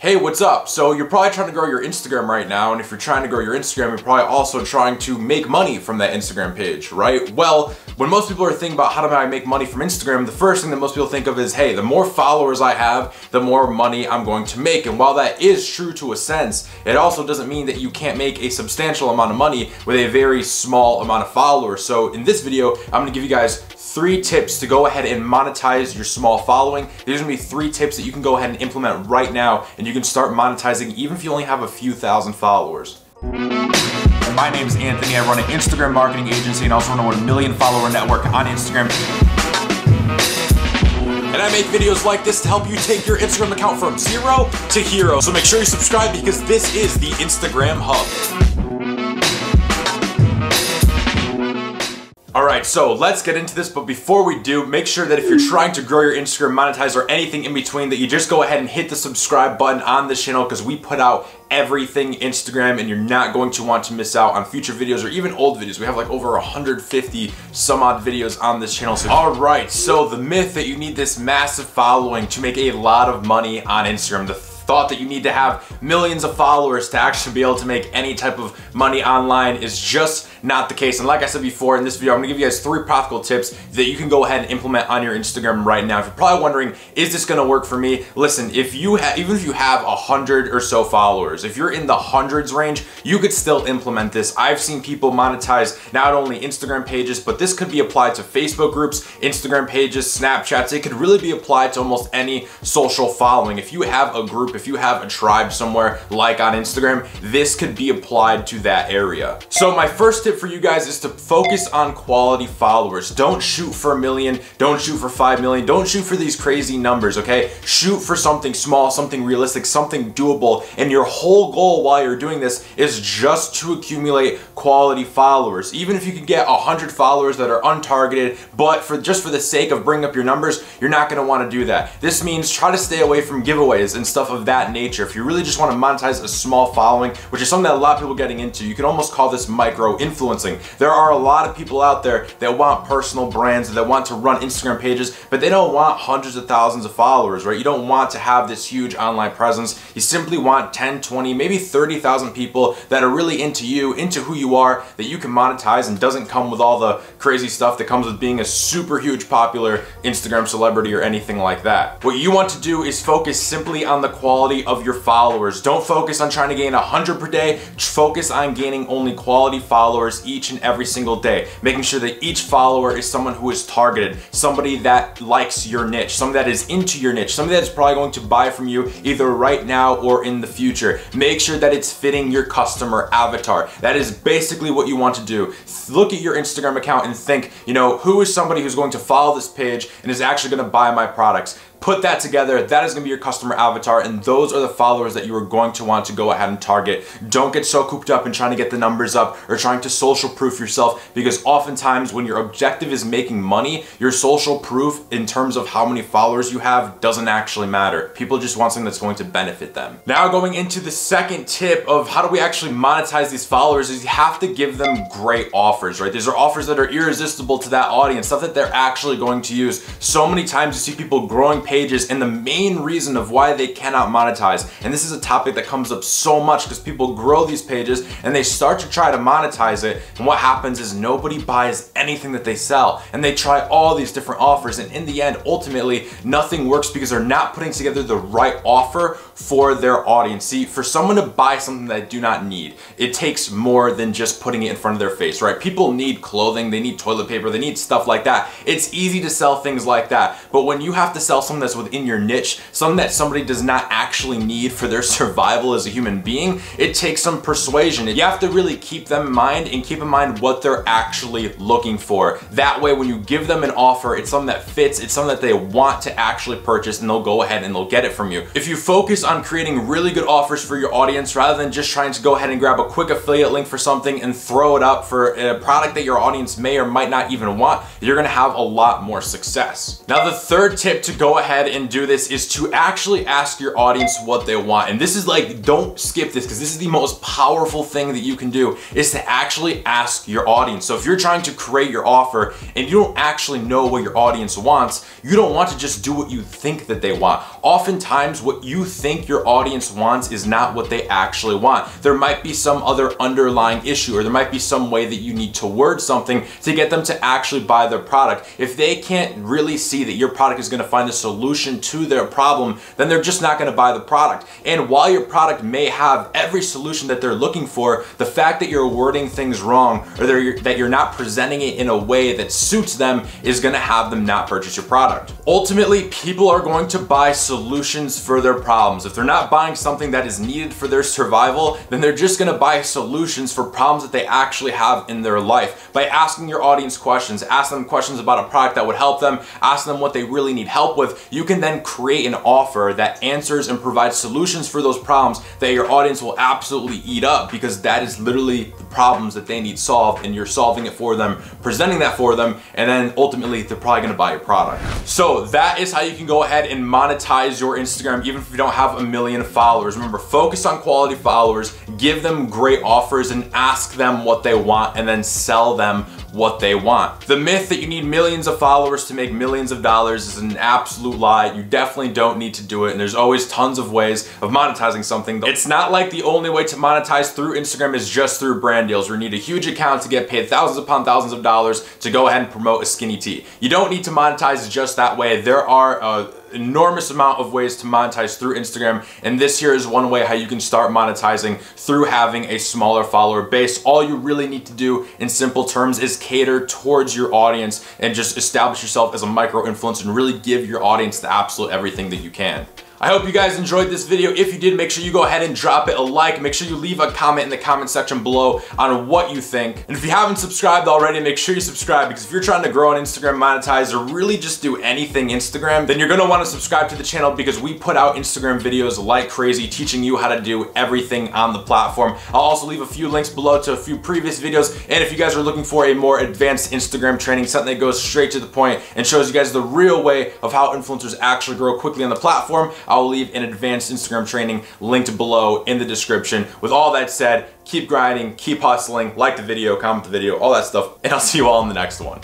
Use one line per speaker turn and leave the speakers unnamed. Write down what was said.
Hey, what's up? So you're probably trying to grow your Instagram right now, and if you're trying to grow your Instagram, you're probably also trying to make money from that Instagram page, right? Well, when most people are thinking about how do I make money from Instagram, the first thing that most people think of is, hey, the more followers I have, the more money I'm going to make. And while that is true to a sense, it also doesn't mean that you can't make a substantial amount of money with a very small amount of followers. So in this video, I'm gonna give you guys 3 tips to go ahead and monetize your small following. There's gonna be 3 tips that you can go ahead and implement right now, and you can start monetizing even if you only have a few thousand followers. My name is Anthony. I run an Instagram marketing agency and also run a 1 million follower network on Instagram. And I make videos like this to help you take your Instagram account from 0 to hero. So make sure you subscribe because this is the Instagram Hub. Alright, so let's get into this, but before we do, make sure that if you're trying to grow your Instagram, monetize, or anything in between, that you just go ahead and hit the subscribe button on this channel because we put out everything Instagram and you're not going to want to miss out on future videos or even old videos. We have like over 150 some odd videos on this channel. So, alright, so the myth that you need this massive following to make a lot of money on Instagram, the thought that you need to have millions of followers to actually be able to make any type of money online is just not the case. And like I said before in this video, I'm gonna give you guys 3 practical tips that you can go ahead and implement on your Instagram right now. If you're probably wondering, is this gonna work for me? Listen, even if you have 100 or so followers, if you're in the hundreds range, you could still implement this. I've seen people monetize not only Instagram pages, but this could be applied to Facebook groups, Instagram pages, Snapchats. It could really be applied to almost any social following. If you have a group, if you have a tribe somewhere like on Instagram, this could be applied to that area. So my first tip for you guys is to focus on quality followers. Don't shoot for 1 million, don't shoot for 5 million, don't shoot for these crazy numbers, okay? Shoot for something small, something realistic, something doable, and your whole goal while you're doing this is just to accumulate quality followers. Even if you can get 100 followers that are untargeted, but just for the sake of bringing up your numbers, you're not gonna wanna do that. This means try to stay away from giveaways and stuff of that nature. If you really just wanna monetize a small following, which is something that a lot of people are getting into, you can almost call this micro-influencing. There are a lot of people out there that want personal brands, that want to run Instagram pages, but they don't want hundreds of thousands of followers, right? You don't want to have this huge online presence. You simply want 10, 20, maybe 30,000 people that are really into you, into who you are, that you can monetize and doesn't come with all the crazy stuff that comes with being a super huge popular Instagram celebrity or anything like that. What you want to do is focus simply on the quality of your followers. Don't focus on trying to gain 100 per day. Focus on gaining only quality followers each and every single day, making sure that each follower is someone who is targeted, somebody that likes your niche, somebody that is into your niche, somebody that is probably going to buy from you either right now or in the future. Make sure that it's fitting your customer avatar. That is basically what you want to do. Look at your Instagram account and think, you know, who is somebody who's going to follow this page and is actually going to buy my products? Put that together, that is gonna be your customer avatar, and those are the followers that you are going to want to go ahead and target. Don't get so cooped up in trying to get the numbers up or trying to social proof yourself, because oftentimes when your objective is making money, your social proof in terms of how many followers you have doesn't actually matter. People just want something that's going to benefit them. Now going into the second tip of how do we actually monetize these followers is you have to give them great offers, right? These are offers that are irresistible to that audience, stuff that they're actually going to use. So many times you see people growing pages and the main reason of why they cannot monetize, and this is a topic that comes up so much because people grow these pages and they start to try to monetize it, and what happens is nobody buys anything that they sell, and they try all these different offers, and in the end ultimately nothing works because they're not putting together the right offer for their audience. See, for someone to buy something that they do not need, it takes more than just putting it in front of their face, right? People need clothing, they need toilet paper, they need stuff like that. It's easy to sell things like that, but when you have to sell something that's within your niche, something that somebody does not actually need for their survival as a human being, it takes some persuasion. You have to really keep them in mind and keep in mind what they're actually looking for. That way when you give them an offer, it's something that fits, it's something that they want to actually purchase, and they'll go ahead and they'll get it from you. If you focus on creating really good offers for your audience rather than just trying to go ahead and grab a quick affiliate link for something and throw it up for a product that your audience may or might not even want, you're gonna have a lot more success. Now the third tip to go ahead and do this is to actually ask your audience what they want. And this is like, don't skip this because this is the most powerful thing that you can do, is to actually ask your audience. So if you're trying to create your offer and you don't actually know what your audience wants, you don't want to just do what you think that they want. oftentimes what you think your audience wants is not what they actually want. There might be some other underlying issue, or there might be some way that you need to word something to get them to actually buy their product. If they can't really see that your product is going to find a solution to their problem, then they're just not going to buy the product. And while your product may have every solution that they're looking for, the fact that you're wording things wrong, or that you're not presenting it in a way that suits them, is going to have them not purchase your product. Ultimately, people are going to buy solutions for their problems. If they're not buying something that is needed for their survival, then they're just going to buy solutions for problems that they actually have in their life. By asking your audience questions, ask them questions about a product that would help them, ask them what they really need help with, you can then create an offer that answers and provides solutions for those problems that your audience will absolutely eat up, because that is literally the problems that they need solved, and you're solving it for them, presenting that for them, and then ultimately they're probably going to buy your product. So that is how you can go ahead and monetize your Instagram even if you don't have 1 million followers. Remember, focus on quality followers, give them great offers, and ask them what they want, and then sell them what they want. The myth that you need millions of followers to make millions of dollars is an absolute lie. You definitely don't need to do it, and there's always tons of ways of monetizing something. It's not like the only way to monetize through Instagram is just through brand deals, where you need a huge account to get paid thousands upon thousands of dollars to go ahead and promote a skinny tea. You don't need to monetize just that way. There are enormous amount of ways to monetize through Instagram, and this here is one way how you can start monetizing through having a smaller follower base. All you really need to do in simple terms is cater towards your audience and just establish yourself as a micro influencer and really give your audience the absolute everything that you can. I hope you guys enjoyed this video. If you did, make sure you go ahead and drop it a like. Make sure you leave a comment in the comment section below on what you think. And if you haven't subscribed already, make sure you subscribe, because if you're trying to grow on Instagram, monetize, or really just do anything Instagram, then you're gonna wanna subscribe to the channel, because we put out Instagram videos like crazy, teaching you how to do everything on the platform. I'll also leave a few links below to a few previous videos. And if you guys are looking for a more advanced Instagram training, something that goes straight to the point and shows you guys the real way of how influencers actually grow quickly on the platform, I'll leave an advanced Instagram training linked below in the description. With all that said, keep grinding, keep hustling, like the video, comment the video, all that stuff, and I'll see you all in the next one.